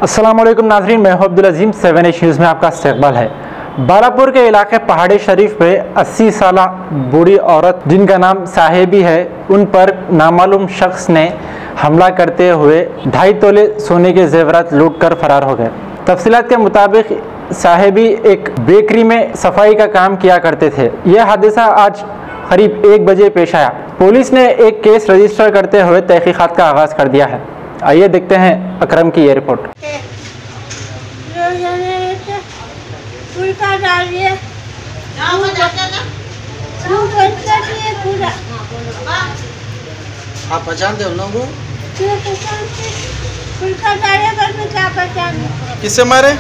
अस्सलाम वालेकुम नाज़रीन, मैं हूं अब्दुल अजीम। 7H न्यूज़ में आपका इस्तकबाल है। बालापुर के इलाके पहाड़ी शरीफ पे 80 साला बूढ़ी औरत जिनका नाम साहेबी है, उन पर नामालूम शख्स ने हमला करते हुए 2.5 तोले सोने के जेवरात लूट कर फरार हो गए। तफसीलात के मुताबिक साहेबी एक बेकरी में सफाई का काम किया करते थे। यह हादसा आज करीब 1 बजे पेश आया। पुलिस ने एक केस रजिस्टर करते हुए तहकीकात का आगाज़ कर दिया है। आइए देखते हैं अकरम की ये रिपोर्ट। आप पहचानते हो उन लोगों को? किससे मारे?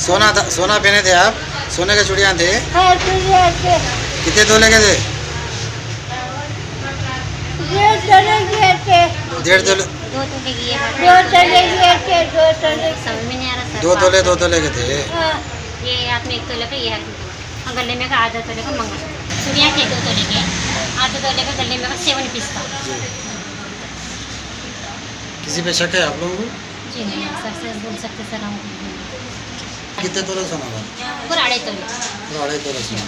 सोना पहने थे आप? सोने के चूड़ियाँ थे? कितने तोले के थे? 1.5 तोले। 2 तोले 2 तोले के थे। ये हाथ में 1 तोले का, ये गले में का आधा तोले का मंगल, चूड़ियाँ के 2 तोले के, आधा तोले का गले में का 7 पीस का। किसी पे शक है आप लोगों को? जी नहीं, सर बोल सकते सर हम। कितने तोले सोना था? पूरा 2.5 तोले। पूरा 2.5 तोले सोना।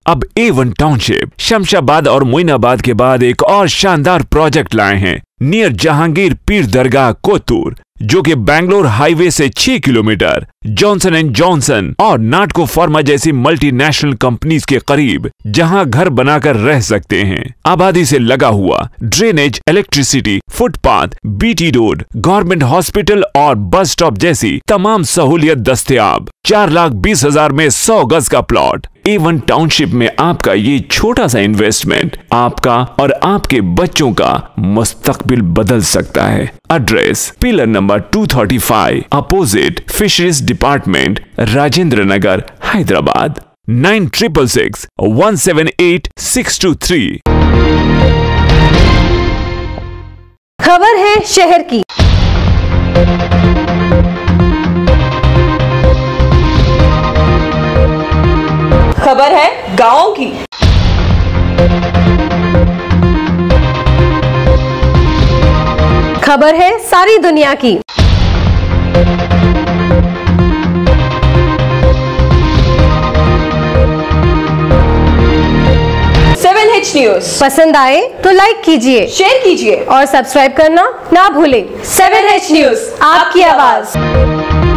अब A1 टाउनशिप शमशाबाद और मोइनाबाद के बाद एक और शानदार प्रोजेक्ट लाए हैं नियर जहांगीर पीर दरगाह कोतूर, जो कि बैंगलोर हाईवे से 6 किलोमीटर जॉनसन एंड जॉनसन और नाटको फार्मा जैसी मल्टीनेशनल कंपनीज के करीब, जहां घर बनाकर रह सकते हैं। आबादी से लगा हुआ drainage, electricity, footpath, BT road, government hospital और बस स्टॉप जैसी तमाम सहूलियत दस्तयाब। 4,20,000 में 100 गज का प्लॉट। A1 टाउनशिप में आपका ये छोटा सा इन्वेस्टमेंट आपका और आपके बच्चों का मुस्तकबिल बदल सकता है। Address pillar number 235 opposite fisheries department, Rajendra Nagar, Hyderabad. 9666 178 623। खबर है शहर की। खबर है गांव की। खबर है सारी दुनिया की। न्यूज़ पसंद आए तो लाइक कीजिए, शेयर कीजिए और सब्सक्राइब करना ना भूलें। 7H न्यूज़, आपकी आवाज।